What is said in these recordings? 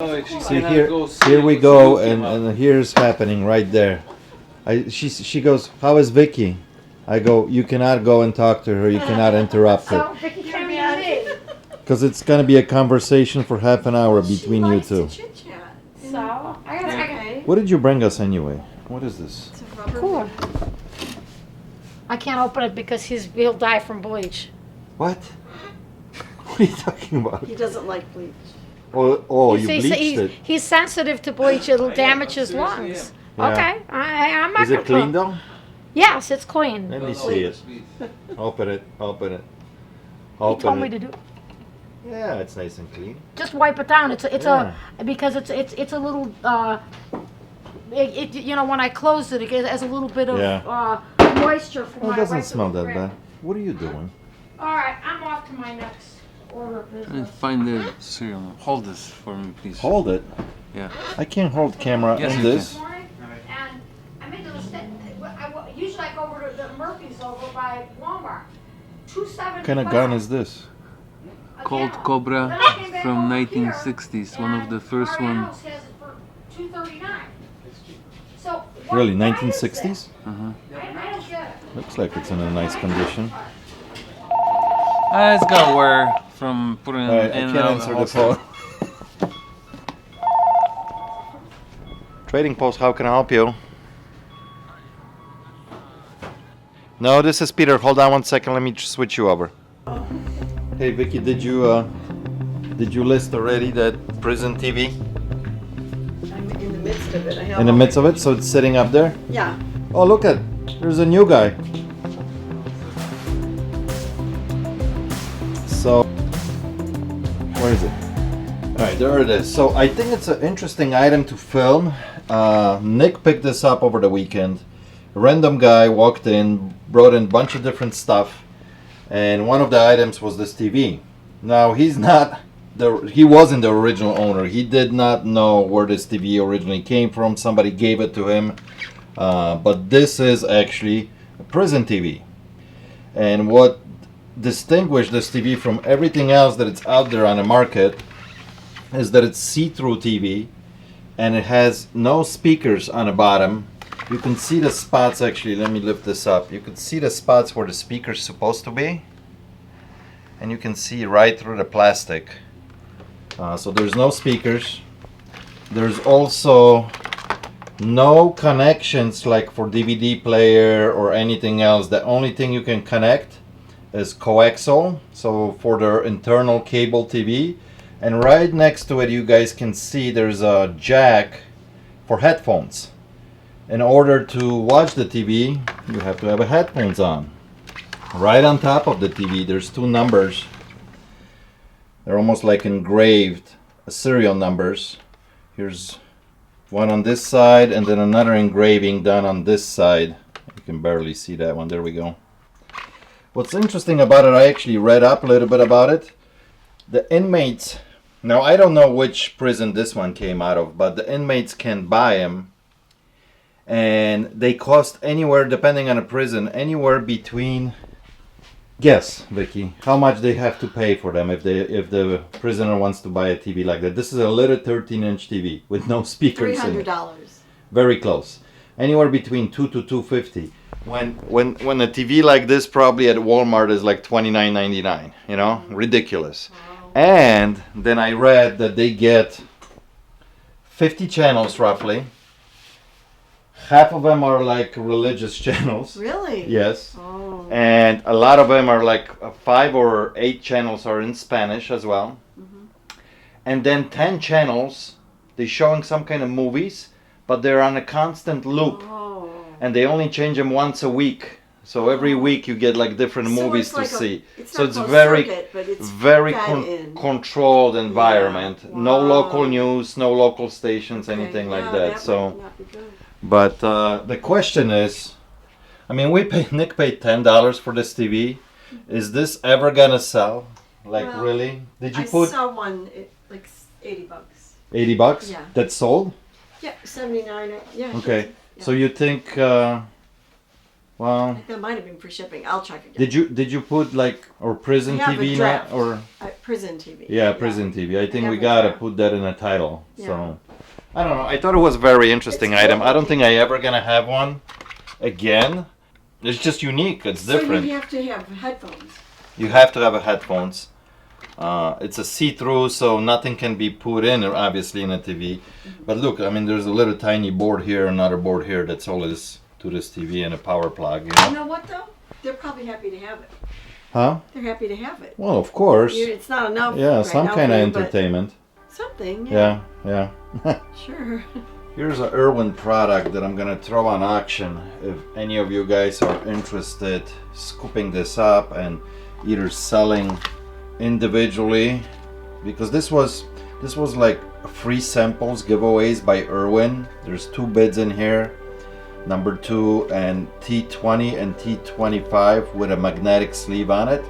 See here we go, and here's happening right there. She goes, "How is Vicky?" I go, "You cannot go and talk to her. You cannot interrupt her." So Vicky came to me. Because it's gonna be a conversation for half an hour between you two. So I gotta. What did you bring us anyway? What is this? It's a rubber Cool. I can't open it because he'll die from bleach. What? What are you talking about? He doesn't like bleach. Oh, you See, bleached it. He's sensitive to bleach. It'll damage his lungs. Yeah. Okay, I'm not Is gonna it clean put- though? Yes, it's clean. Let me see it. Open it. Open it. He Open told it. me to do. Yeah, it's nice and clean. Just wipe it down. It's Yeah. because it's a little you know, when I close it, it has a little bit of Yeah. moisture from Oh, my it doesn't smell that bad. What are you doing? All right, I'm off to my next order of business. Find the serial. Hold this for me, please. Hold it. Yeah. I can't hold camera Yes, in you this. And I made the mistake. Usually I go over to the Murphy's over by Walmart. $2.75. What kind of gun is this? a Called gallon. Cobra Then I came back from over 1960s. here, One of and the first our one. house has it for $2.39. So Really, why is 1960s? Uh-huh. that? I don't get it. Looks like it's in a nice condition. It's got wear from putting All right, I in and can't out answer the holster. phone. Trading Post, how can I help you? No, this is Peter. Hold on one second. Let me switch you over. Hey, Vicky, did you list already that prison TV? I'm in the midst of it. I have In the all midst my- of it, so it's sitting up there. Yeah. Oh, look at, there's a new guy. So, where is it? All right, there it is. So I think it's an interesting item to film. Nick picked this up over the weekend. A random guy walked in, brought in a bunch of different stuff, and one of the items was this TV. Now he wasn't the original owner. He did not know where this TV originally came from. Somebody gave it to him. But this is actually a prison TV. And what distinguished this TV from everything else that it's out there on the market is that it's see-through TV and it has no speakers on the bottom. You can see the spots actually. Let me lift this up. You can see the spots where the speaker's supposed to be. And you can see right through the plastic. So there's no speakers. There's also no connections like for DVD player or anything else. The only thing you can connect is coaxial, so for the internal cable TV. And right next to it you guys can see there's a jack for headphones. In order to watch the TV, you have to have a headphones on. Right on top of the TV there's two numbers. They're almost like engraved serial numbers. Here's one on this side and then another engraving done on this side. You can barely see that one. There we go. What's interesting about it, I actually read up a little bit about it. The inmates, now I don't know which prison this one came out of, but the inmates can buy them. And they cost anywhere, depending on the prison, anywhere between, guess, Vicky, how much they have to pay for them if the prisoner wants to buy a TV like that. This is a little 13-inch TV with no speakers in it. $300. Very close. Anywhere between $2 to $250. When a TV like this probably at Walmart is like $29.99, you know, ridiculous. Wow. And then I read that they get 50 channels roughly. Half of them are like religious channels. Really? Yes. Oh. And a lot of them are like 5 or 8 channels are in Spanish as well. Mm-hmm. And then 10 channels, they're showing some kind of movies, but they're on a constant loop. Oh. And they only change them once a week. So every week you get like different movies it's to like see. It's So not it's closed very, circuit, but it's very fed in. controlled environment. Yeah. No Wow. local news, no local stations, Okay. anything like Yeah, that. might So, not be good. but the question is, I mean, Nick paid $10 for this TV. Is this ever gonna sell? Like Well, really? Did you I put saw one like $80. $80? Yeah. That's sold? Yeah, 79. Yeah. Okay. Yeah. So you think Well, That might have been for shipping. I'll check again. did you put like or prison I have a TV draft. or Prison TV. yeah, prison TV? I think have we a gotta draft. put that in a title. Yeah. So I don't know. I thought it was a very interesting It's item. cool. I don't think I ever gonna have one again. It's just unique. It's different. So you have to have headphones. You have to have a headphones. It's a see-through, so nothing can be put in, obviously, in a TV. But look, I mean, there's a little tiny board here, another board here. That's all it is to this TV and a power plug. You You know? know what though? They're probably happy to have it. Huh? They're happy to have it. Well, of course. It's not enough. Yeah, right some now kind of for you, but entertainment. Something. Yeah. Yeah, yeah. Sure. Here's an Irwin product that I'm gonna throw on auction. If any of you guys are interested, scooping this up and either selling individually, because this was like free samples giveaways by Irwin. There's 2 bids in here, number 2 and T20 and T25 with a magnetic sleeve on it.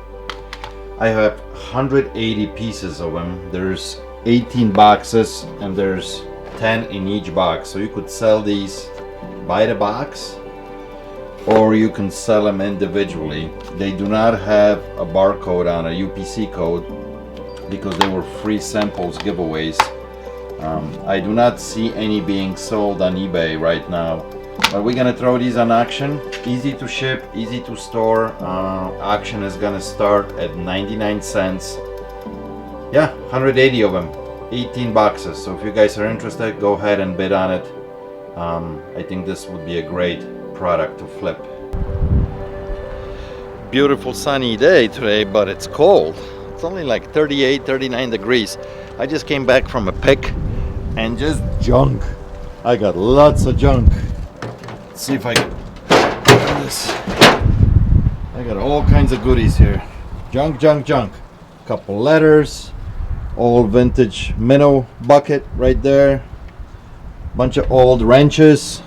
I have 180 pieces of them. There's 18 boxes and there's 10 in each box, so you could sell these by the box or you can sell them individually. They do not have a barcode on a UPC code because they were free samples giveaways. I do not see any being sold on eBay right now, but we're gonna throw these on auction. Easy to ship, easy to store. Auction is gonna start at 99 cents. Yeah, 180 of them, 18 boxes. So if you guys are interested, go ahead and bid on it. I think this would be a great product to flip. Beautiful sunny day today, but it's cold. It's only like 38, 39 degrees. I just came back from a pick and just junk. I got lots of junk. Let's see if I can open this. I got all kinds of goodies here. Junk, junk, junk. Couple letters. Old vintage minnow bucket right there. Bunch of old wrenches.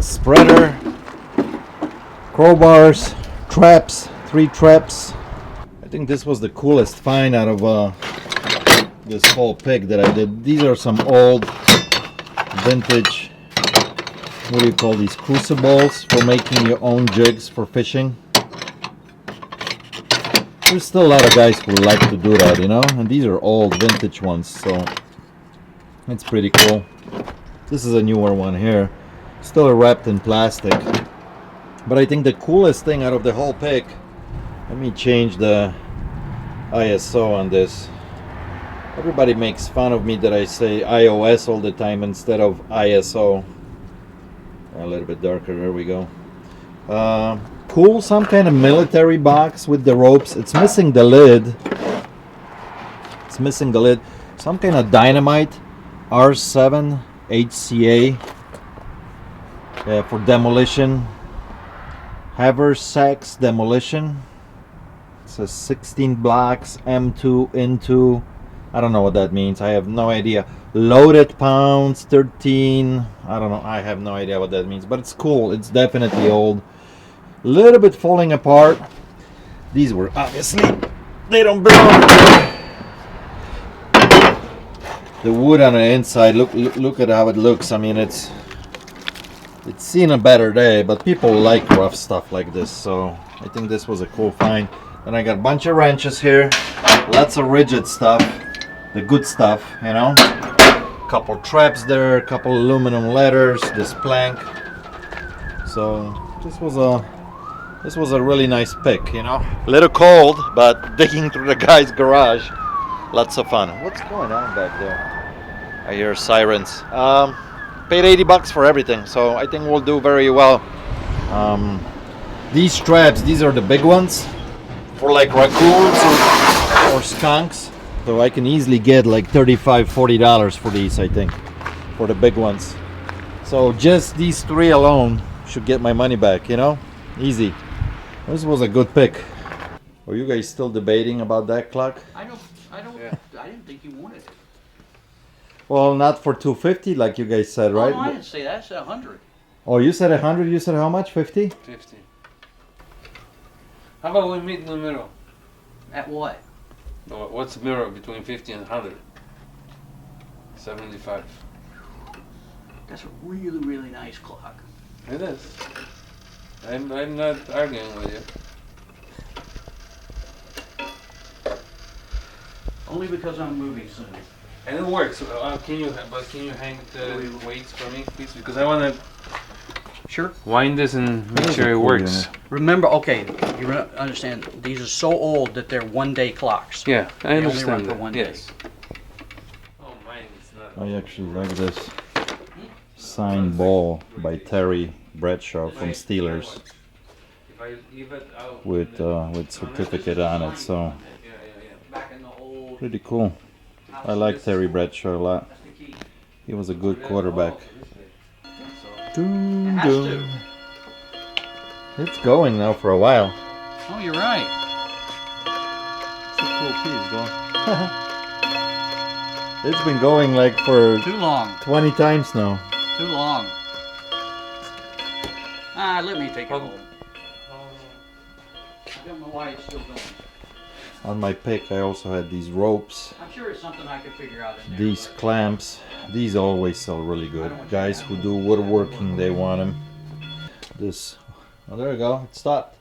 Spreader. Crowbars. Traps. 3 traps. I think this was the coolest find out of this whole pick that I did. These are some old vintage, what do you call these, crucibles for making your own jigs for fishing. There's still a lot of guys who like to do that, you know, and these are old vintage ones, so it's pretty cool. This is a newer one here, still wrapped in plastic. But I think the coolest thing out of the whole pick, let me change the ISO on this. Everybody makes fun of me that I say iOS all the time instead of ISO. A little bit darker, there we go. Cool, some kind of military box with the ropes. It's missing the lid. It's missing the lid. Some kind of dynamite. R7 HCA for demolition. Haversacks demolition. It says 16 blocks, M2 into. I don't know what that means. I have no idea. Loaded pounds, 13. I don't know. I have no idea what that means. But it's cool. It's definitely old. A little bit falling apart. These were obviously, they don't belong. The wood on the inside, look at how it looks. I mean, it's seen a better day, but people like rough stuff like this, so I think this was a cool find. And I got a bunch of wrenches here, lots of rigid stuff, the good stuff, you know. Couple traps there, couple aluminum letters, this plank. So this was a really nice pick, you know. A little cold, but digging through the guy's garage, lots of fun. What's going on back there? I hear sirens. Paid 80 bucks for everything, so I think we'll do very well. These straps, these are the big ones for like raccoons or skunks. So I can easily get like $35-40 for these, I think, for the big ones. So just these 3 alone should get my money back, you know, easy. This was a good pick. Are you guys still debating about that clock? I didn't think you wanted it. Well, not for 250 like you guys said, right? Oh, no, I didn't say that. I said 100. Oh, you said 100. You said how much? 50? 50. How about we meet in the middle? At what? No, what's the mirror between 50 and 100? 75. That's a really, really nice clock. It is. I'm not arguing with you. Only because I'm moving soon. And it works. Can you hang the weights for me, please? Because I want to Sure. wind this and make sure it works. Remember, okay, you understand, these are so old that they're one-day clocks. Yeah, I They only understand run for that. one Yes. Oh, mine is not. I actually like this signed ball by Terry Bradshaw from Steelers If I leave it out with certificate on it. So Back in the old pretty cool. I like Terry Bradshaw a lot. That's the key. He was a good quarterback. It Doom, has doom. to. It's going now for a while. Oh, you're right. It's a cool piece, though. It's been going like for Too long. 20 times now. Too long. Let me take it home. I don't know why it's still going. On my pick, I also had these ropes, I'm sure it's something I could figure out in there. these but- clamps. These always sell really good. Guys who do woodworking, they want them. This, oh, there you go. It stopped.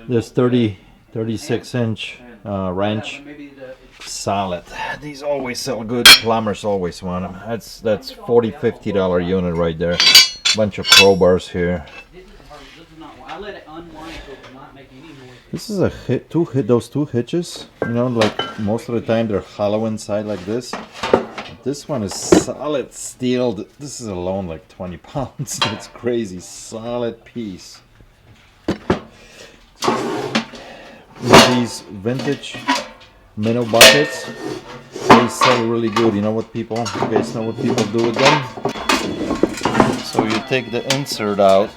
This 36-inch wrench, Maybe the, solid. These always sell good. Plumbers always want them. That's $40-50 unit right there. Bunch of crowbars here. this is not. I let it unwind so it will not make any noise. This is a hit. Those two hitches. You know, like most of the time they're hollow inside like this. This one is solid steel. This is alone like 20 pounds. That's crazy. Solid piece. These vintage minnow buckets, they sell really good. You know what people, you guys know what people do with them? So you take the insert out.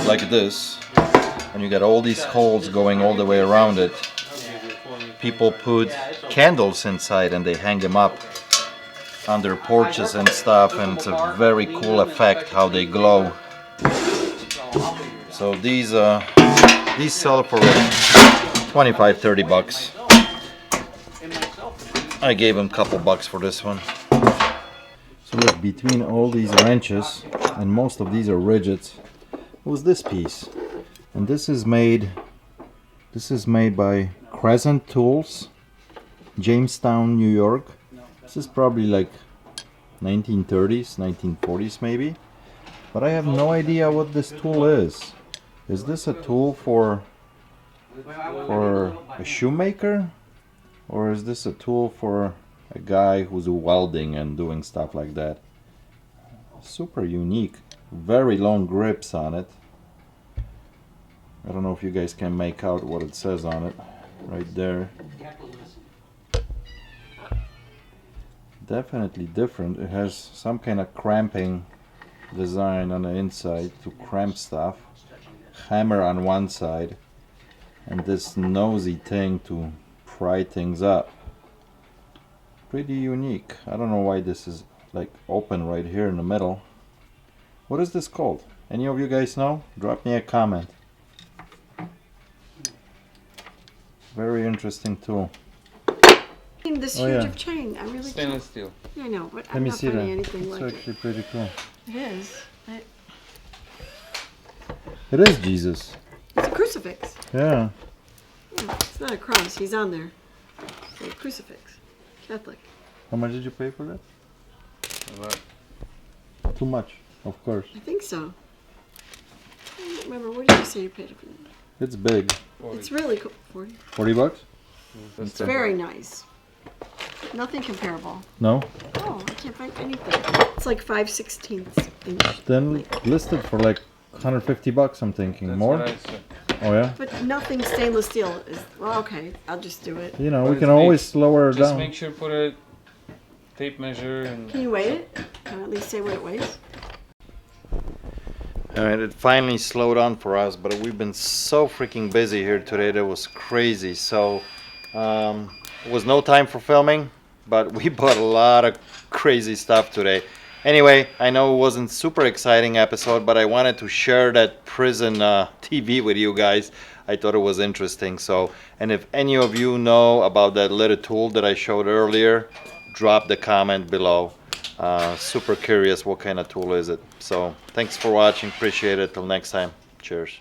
Like this. And you got all these holes going all the way around it. People put candles inside and they hang them up on their porches and stuff, and it's a very cool effect how they glow. So these sell for like 25-30 bucks. I gave them a couple bucks for this one. So look, between all these wrenches, and most of these are rigids, was this piece. And this is made by Crescent Tools, Jamestown, New York. This is probably like 1930s, 1940s maybe. But I have no idea what this tool is. Is this a tool for a shoemaker? Or is this a tool for a guy who's welding and doing stuff like that? Super unique. Very long grips on it. I don't know if you guys can make out what it says on it. Right there. Definitely different. It has some kind of cramping design on the inside to cramp stuff. Hammer on one side. And this nosy thing to pry things up. Pretty unique. I don't know why this is like open right here in the middle. What is this called? Any of you guys know? Drop me a comment. Very interesting tool. This Oh, huge yeah. of chain, I really can't. Stainless steel. Yeah, I know, but Let I'm me not see that. finding anything It's like it. actually pretty cool. It is. It is Jesus. It's a crucifix. Yeah. Yeah, it's not a cross. He's on there. It's a crucifix. Catholic. How much did you pay for that? Too much, of course. I think so. I don't remember. What did you say you paid for that? It's big. It's really cool. 40. 40 bucks? It's very nice. Nothing comparable. No? Oh, I can't find anything. It's like 5/16 inch. Then listed for like 150 bucks, I'm thinking. That's More? what I said. Oh yeah? But nothing stainless steel is. Well, okay. I'll just do it. You know, But we it's can big. always lower it Just down. make sure put a tape measure and. Can you weigh it? Can I at least say what it weighs? Alright, it finally slowed down for us, but we've been so freaking busy here today. That was crazy. So, it was no time for filming, but we bought a lot of crazy stuff today. Anyway, I know it wasn't super exciting episode, but I wanted to share that prison TV with you guys. I thought it was interesting. So, and if any of you know about that little tool that I showed earlier, drop the comment below. Super curious what kind of tool is it. So thanks for watching. Appreciate it. Till next time. Cheers.